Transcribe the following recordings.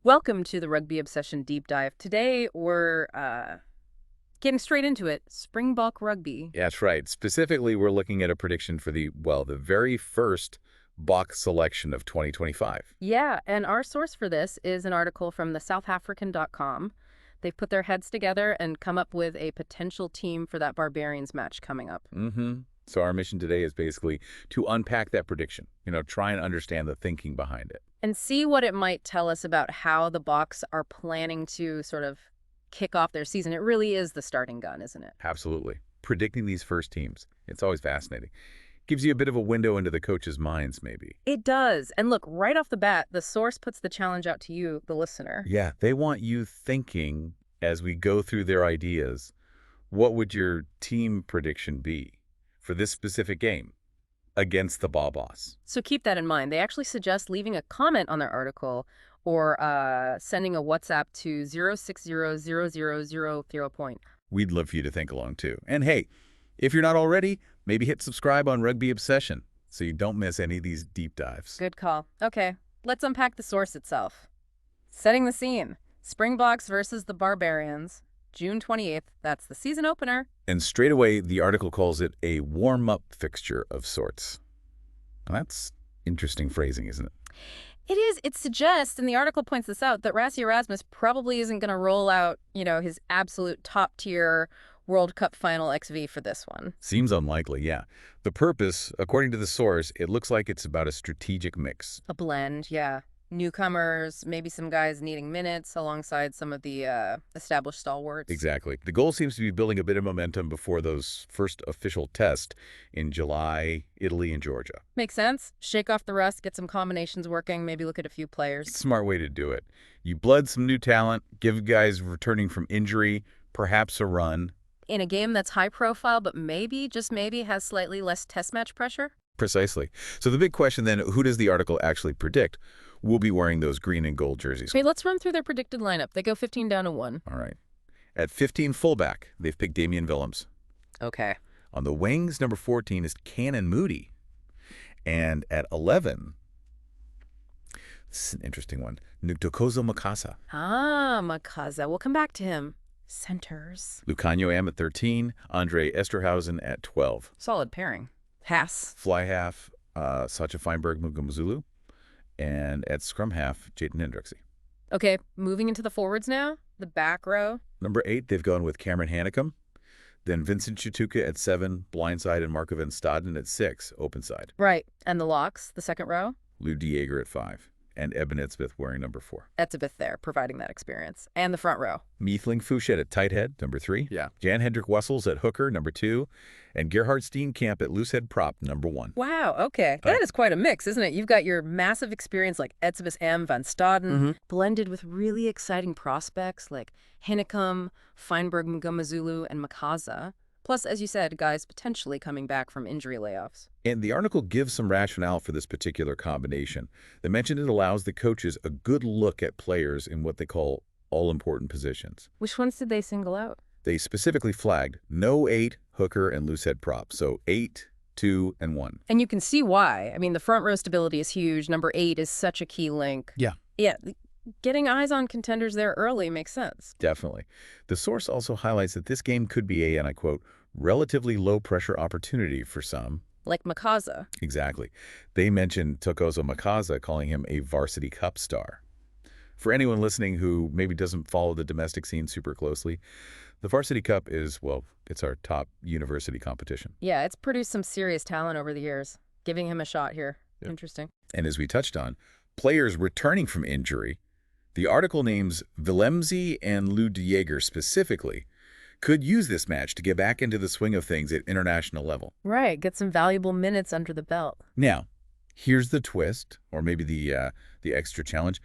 Welcome to the Rugby Obsession Deep Dive. Today, we're getting straight into it. Springbok Rugby. Yeah, that's right. Specifically, we're looking at a prediction for the very first Bokke selection of 2025. Yeah, and our source for this is an article from the southafrican.com. They've put their heads together and come up with a potential team for that Barbarians match coming up. So our mission today is basically to unpack that prediction, try and understand the thinking behind it. And see what it might tell us about how the Boks are planning to sort of kick off their season. It really is the starting gun, isn't it? Absolutely. Predicting these first teams, it's always fascinating. Gives you a bit of a window into the coaches' minds, maybe. It does. And look, right off the bat, the source puts the challenge out to you, the listener. Yeah, they want you thinking as we go through their ideas, what would your team prediction be for this specific game against the Barbarians? So keep that in mind. They actually suggest leaving a comment on their article or sending a WhatsApp to 0600000. We'd love for you to think along too. And hey, if you're not already, maybe hit subscribe on Rugby Obsession so you don't miss any of these deep dives. Good call. Okay, let's unpack the source itself. Setting the scene. Springboks versus the Barbarians. June 28th, that's the season opener. And straight away, the article calls it a warm-up fixture of sorts. Well, that's interesting phrasing, isn't it? It is. It suggests, and the article points this out, that Erasmus probably isn't going to roll out, his absolute top-tier World Cup final XV for this one. Seems unlikely, yeah. The purpose, according to the source, it looks like it's about a strategic mix. A blend, yeah. Newcomers, maybe some guys needing minutes alongside some of the established stalwarts. Exactly. The goal seems to be building a bit of momentum before those first official tests in July, Italy and Georgia. Makes sense. Shake off the rust, get some combinations working, maybe look at a few players. Smart way to do it. You blood some new talent, give guys returning from injury perhaps a run. In a game that's high profile, but maybe, just maybe, has slightly less test match pressure? Precisely. So the big question then, who does the article actually predict will be wearing those green and gold jerseys? Okay, let's run through their predicted lineup. They go 15 down to 1. All right. At 15 fullback, they've picked Damian Willems. Okay. On the wings, number 14 is Cannon Moody. And at 11, this is an interesting one, Ntokozo Makasa. Ah, Makaza. We'll come back to him. Centers. Lucanio Am at 13, Andre Esterhausen at 12. Solid pairing. Haas. Fly half, Sacha Feinberg Mugamazulu. And at scrum half, Jayden Hendrixie. Okay, moving into the forwards now. The back row. Number 8, they've gone with Cameron Hanekom. Then Vincent Chituka at 7, blindside, and Marco van Staden at 6, open side. Right. And the locks, the second row. Lou Dieger at 5. And Eben Edsmith wearing number 4. Etzebeth there, providing that experience. And the front row. Meethling Fouchet at tight head, number 3. Yeah. Jan Hendrik Wessels at hooker, number 2. And Gerhard Steenkamp at loosehead prop, number 1. Wow, okay. That is quite a mix, isn't it? You've got your massive experience like Etzebeth M. van Staden, blended with really exciting prospects like Hanekom, Feinberg Mugamazulu, and Makaza. Plus, as you said, guys potentially coming back from injury layoffs. And the article gives some rationale for this particular combination. They mentioned it allows the coaches a good look at players in what they call all-important positions. Which ones did they single out? They specifically flagged no 8, hooker, and loosehead prop. So 8, 2, and 1. And you can see why. I mean, the front row stability is huge. Number 8 is such a key link. Yeah. Yeah, getting eyes on contenders there early makes sense. Definitely. The source also highlights that this game could be a, and I quote, relatively low-pressure opportunity for some. Like Makaza. Exactly. They mentioned Ntokozo Makasa, calling him a varsity cup star. For anyone listening who maybe doesn't follow the domestic scene super closely, the Varsity Cup is, well, it's our top university competition. Yeah, it's produced some serious talent over the years. Giving him a shot here. Yep. Interesting. And as we touched on, players returning from injury, the article names Willemse and Lou Dieger specifically, could use this match to get back into the swing of things at international level. Right, get some valuable minutes under the belt. Now, here's the twist, or maybe the extra challenge.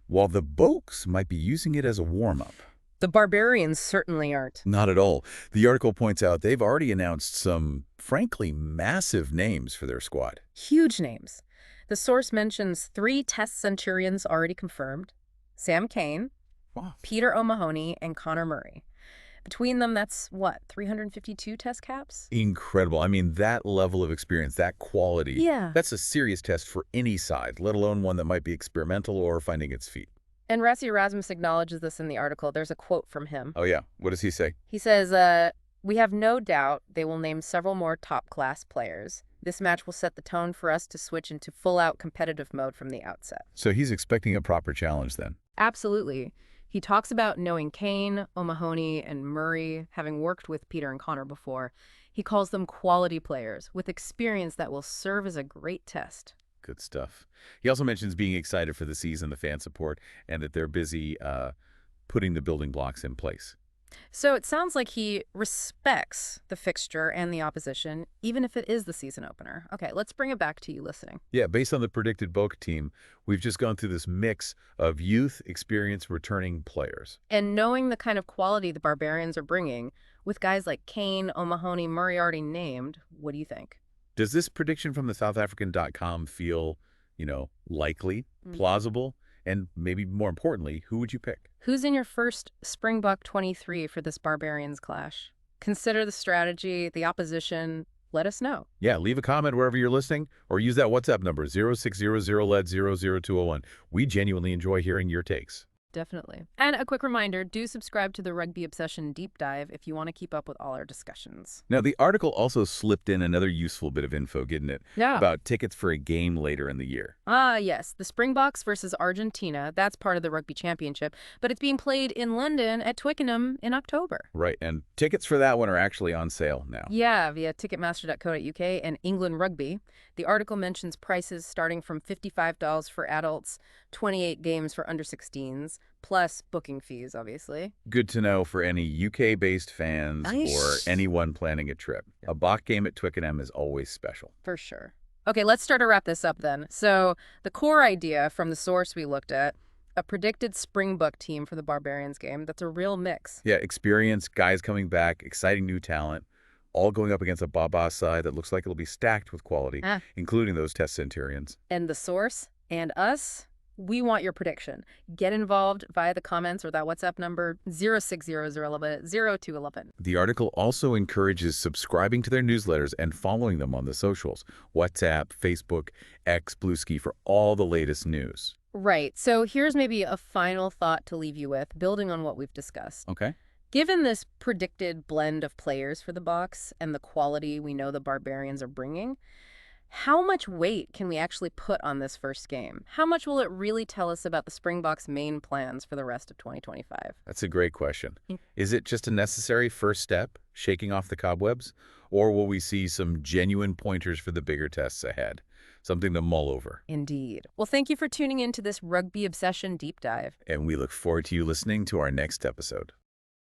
While the Boks might be using it as a warm-up, The Barbarians certainly aren't. not at all. The article points out they've already announced some, frankly, massive names for their squad. Huge names. The source mentions 3 Test Centurions already confirmed. Sam Kane, Wow. Peter O'Mahony, and Connor Murray. Between them, that's, what, 352 test caps? Incredible. I mean, that level of experience, that quality, Yeah. that's a serious test for any side, let alone one that might be experimental or finding its feet. And Rassie Erasmus acknowledges this in the article. There's a quote from him. Oh, yeah. What does he say? He says, we have no doubt they will name several more top-class players. This match will set the tone for us to switch into full-out competitive mode from the outset. So he's expecting a proper challenge then. Absolutely. He talks about knowing Kane, O'Mahony, and Murray, having worked with Peter and Connor before. He calls them quality players with experience that will serve as a great test. Good stuff. He also mentions being excited for the season, the fan support, and that they're busy putting the building blocks in place. So it sounds like he respects the fixture and the opposition, even if it is the season opener. Okay, let's bring it back to you listening. Yeah, based on the predicted Bokke team, we've just gone through this mix of youth, experience, returning players. And knowing the kind of quality the Barbarians are bringing, with guys like Kane, O'Mahony, Murray already named, what do you think? Does this prediction from the SouthAfrican.com feel, likely, plausible, and maybe more importantly, who would you pick? Who's in your first Springbok 23 for this Barbarians clash? Consider the strategy, the opposition. Let us know. Yeah, leave a comment wherever you're listening, or use that WhatsApp number, 0600-LED-00201. We genuinely enjoy hearing your takes. Definitely. And a quick reminder, do subscribe to the Rugby Obsession Deep Dive if you want to keep up with all our discussions. Now, the article also slipped in another useful bit of info, didn't it? Yeah. About tickets for a game later in the year. Ah, yes. The Springboks versus Argentina. That's part of the Rugby Championship. But it's being played in London at Twickenham in October. Right. And tickets for that one are actually on sale now. Yeah, via ticketmaster.co.uk and England Rugby. The article mentions prices starting from $55 for adults, 28 games for under-16s, plus booking fees, obviously. Good to know for any UK-based fans or anyone planning a trip. A Bokke game at Twickenham is always special. For sure. Okay, let's start to wrap this up then. So the core idea from the source we looked at, a predicted Springbok team for the Barbarians game, that's a real mix. Yeah, experience, guys coming back, exciting new talent, all going up against a Baba side that looks like it'll be stacked with quality, including those Test Centurions. And the source and us, we want your prediction. Get involved via the comments or that WhatsApp number 0600-11-0211. The article also encourages subscribing to their newsletters and following them on the socials, WhatsApp, Facebook, X, Bluesky for all the latest news. Right. So here's maybe a final thought to leave you with, building on what we've discussed. Okay. Given this predicted blend of players for the Boks and the quality we know the Barbarians are bringing, how much weight can we actually put on this first game? How much will it really tell us about the Springboks' main plans for the rest of 2025? That's a great question. Is it just a necessary first step, shaking off the cobwebs, or will we see some genuine pointers for the bigger tests ahead? Something to mull over. Indeed. Well, thank you for tuning in to this Rugby Obsession Deep Dive. And we look forward to you listening to our next episode.